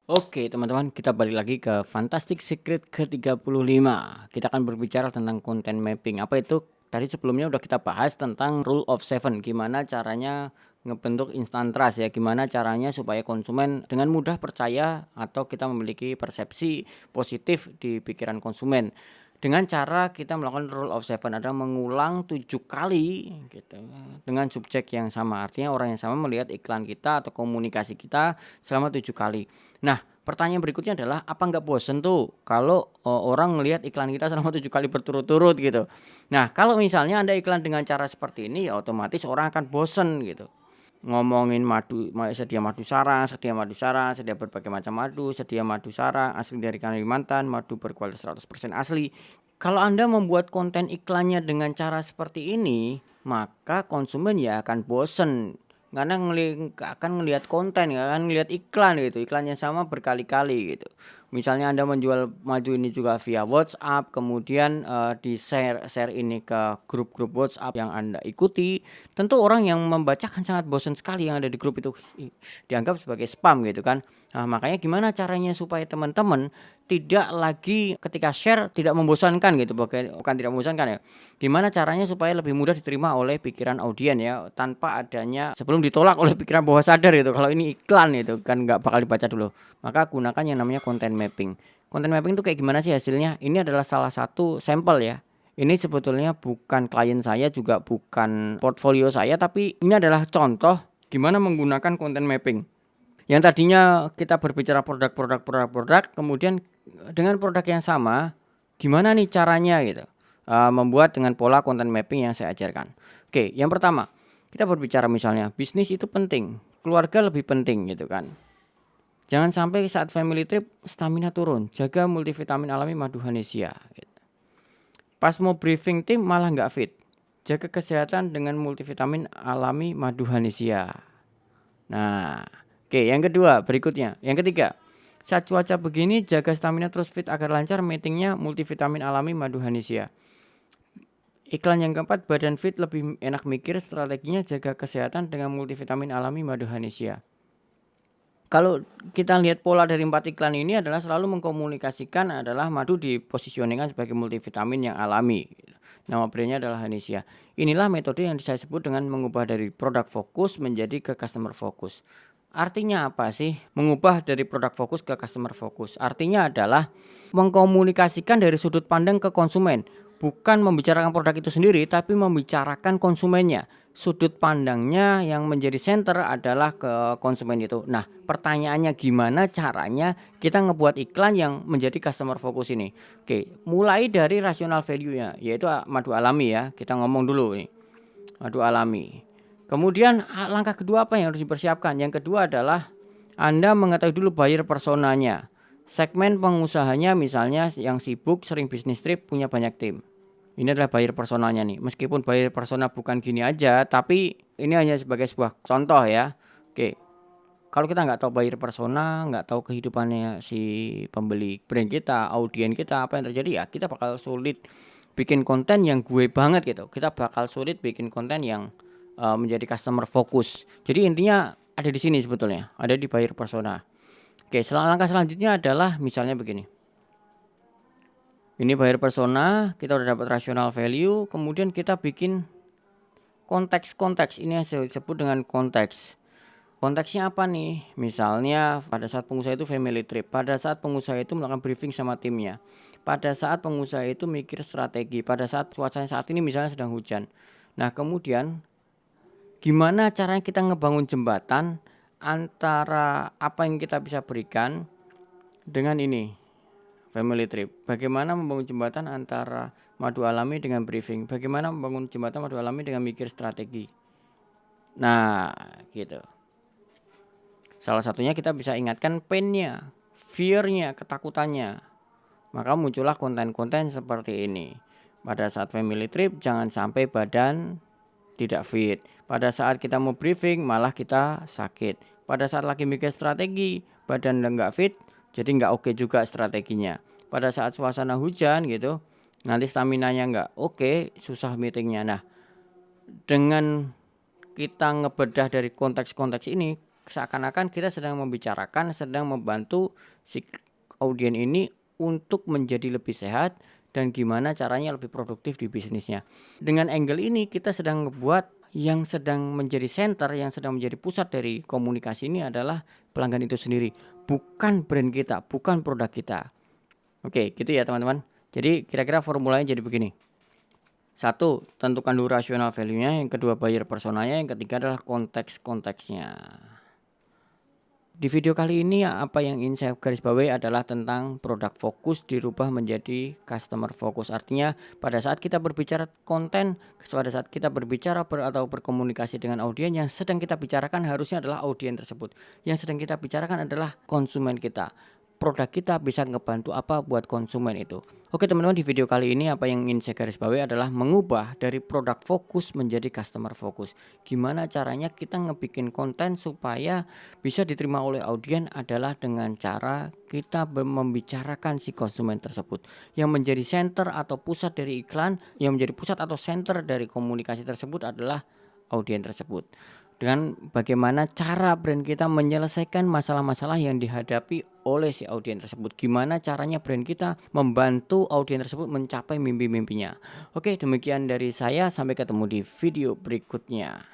Oke teman-teman, kita balik lagi ke Fantastic Secret ke-35. Kita akan berbicara tentang content mapping. Apa itu? Tadi sebelumnya udah kita bahas tentang rule of seven. Gimana caranya ngebentuk instant trust ya. Gimana caranya supaya konsumen dengan mudah percaya atau kita memiliki persepsi positif di pikiran konsumen. Dengan cara kita melakukan rule of seven, ada mengulang 7 kali gitu dengan subjek yang sama. Artinya orang yang sama melihat iklan kita atau komunikasi kita selama 7 kali. Nah, pertanyaan berikutnya adalah apa nggak bosen tuh kalau orang melihat iklan kita selama 7 kali berturut-turut gitu. Nah, kalau misalnya ada iklan dengan cara seperti ini ya otomatis orang akan bosen gitu. Ngomongin sedia madu sarang, sedia berbagai macam madu, sedia madu sarang, asli dari Kalimantan, madu berkualitas 100% asli. Kalau Anda membuat konten iklannya dengan cara seperti ini, maka konsumen ya akan bosen. Karena akan ngelihat konten, nggak akan ngelihat iklan gitu, iklannya sama berkali-kali gitu. Misalnya Anda menjual madu ini juga via WhatsApp, kemudian di-share ini ke grup-grup WhatsApp yang Anda ikuti, tentu orang yang membaca kan sangat bosan sekali yang ada di grup itu, dianggap sebagai spam gitu kan. Nah, makanya gimana caranya supaya teman-teman tidak lagi ketika share tidak membosankan gitu, bukan tidak membosankan ya. Gimana caranya supaya lebih mudah diterima oleh pikiran audien ya, tanpa adanya sebelum ditolak oleh pikiran bawah sadar gitu, kalau ini iklan itu kan nggak bakal dibaca dulu. Maka gunakan yang namanya content mapping. Content mapping itu kayak gimana sih hasilnya? Ini adalah salah satu sampel ya. Ini sebetulnya bukan klien saya, juga bukan portfolio saya, tapi ini adalah contoh gimana menggunakan content mapping. Yang tadinya kita berbicara produk, kemudian dengan produk yang sama, gimana nih caranya gitu, membuat dengan pola content mapping yang saya ajarkan. Oke, yang pertama, kita berbicara misalnya bisnis itu penting, keluarga lebih penting gitu kan. Jangan sampai saat family trip stamina turun, jaga multivitamin alami madu Hanesia gitu. Pas mau briefing tim malah nggak fit, jaga kesehatan dengan multivitamin alami madu Hanesia. Nah, oke, yang kedua berikutnya, yang ketiga, saat cuaca begini jaga stamina terus fit agar lancar meetingnya multivitamin alami madu Hanesia. Iklan yang keempat, badan fit lebih enak mikir, strateginya jaga kesehatan dengan multivitamin alami madu Hanesia. Kalau kita lihat pola dari 4 iklan ini adalah selalu mengkomunikasikan adalah madu dipositioningkan sebagai multivitamin yang alami. Nama brandnya adalah Hanesia. Inilah metode yang saya sebut dengan mengubah dari produk fokus menjadi ke customer fokus. Artinya apa sih mengubah dari produk fokus ke customer fokus? Artinya adalah mengkomunikasikan dari sudut pandang ke konsumen. Bukan membicarakan produk itu sendiri, tapi membicarakan konsumennya. Sudut pandangnya yang menjadi center adalah ke konsumen itu. Nah, pertanyaannya gimana caranya kita ngebuat iklan yang menjadi customer focus ini? Oke, mulai dari rasional value-nya, yaitu madu alami ya. Kita ngomong dulu nih, madu alami. Kemudian langkah kedua apa yang harus dipersiapkan? Yang kedua adalah Anda mengetahui dulu buyer personanya. Segmen pengusahanya misalnya yang sibuk, sering bisnis trip, punya banyak tim. Ini adalah buyer personanya nih. Meskipun buyer persona bukan gini aja, tapi ini hanya sebagai sebuah contoh ya. Oke, kalau kita nggak tahu buyer persona, nggak tahu kehidupannya si pembeli brand kita, audien kita, apa yang terjadi ya kita bakal sulit bikin konten yang gue banget gitu. Kita bakal sulit bikin konten yang menjadi customer focus. Jadi intinya ada di sini sebetulnya, ada di buyer persona. Oke, langkah selanjutnya adalah misalnya begini. Ini buyer persona, kita udah dapat rational value, kemudian kita bikin konteks. Ini yang saya sebut dengan konteks. Konteksnya apa nih? Misalnya pada saat pengusaha itu family trip, pada saat pengusaha itu melakukan briefing sama timnya, pada saat pengusaha itu mikir strategi, pada saat cuacanya saat ini misalnya sedang hujan. Nah, kemudian gimana caranya kita ngebangun jembatan antara apa yang kita bisa berikan dengan ini family trip. Bagaimana membangun jembatan antara madu alami dengan briefing? Bagaimana membangun jembatan madu alami dengan mikir strategi? Nah, gitu. Salah satunya kita bisa ingatkan pain-nya, fear-nya, ketakutannya. Maka muncullah konten-konten seperti ini. Pada saat family trip jangan sampai badan tidak fit. Pada saat kita mau briefing malah kita sakit. Pada saat lagi mikir strategi badan enggak fit, jadi enggak oke juga strateginya. Pada saat suasana hujan gitu, nanti staminanya enggak oke, susah meetingnya. Nah, dengan kita ngebedah dari konteks-konteks ini, seakan-akan kita sedang membicarakan, sedang membantu si audien ini untuk menjadi lebih sehat dan gimana caranya lebih produktif di bisnisnya. Dengan angle ini kita sedang ngebuat yang sedang menjadi center, yang sedang menjadi pusat dari komunikasi ini adalah pelanggan itu sendiri, bukan brand kita, bukan produk kita. Oke, gitu ya teman-teman. Jadi kira-kira formulanya jadi begini. 1. Tentukan dulu rasional value-nya, yang kedua buyer personanya, yang ketiga adalah konteks-konteksnya. Di video kali ini apa yang ingin saya garis bawahi adalah tentang produk fokus dirubah menjadi customer fokus. Artinya pada saat kita berbicara konten, pada saat kita berbicara atau berkomunikasi dengan audien, yang sedang kita bicarakan harusnya adalah audien tersebut. Yang sedang kita bicarakan adalah konsumen kita. Produk kita bisa ngebantu apa buat konsumen itu. Oke teman-teman, di video kali ini apa yang ingin saya garis bawahi adalah mengubah dari produk fokus menjadi customer fokus. Gimana caranya kita ngebikin konten supaya bisa diterima oleh audien adalah dengan cara kita membicarakan si konsumen tersebut. Yang menjadi center atau pusat dari iklan, yang menjadi pusat atau center dari komunikasi tersebut adalah audien tersebut. Dengan bagaimana cara brand kita menyelesaikan masalah-masalah yang dihadapi oleh si audien tersebut. Gimana caranya brand kita membantu audien tersebut mencapai mimpi-mimpinya. Oke, demikian dari saya. Sampai ketemu di video berikutnya.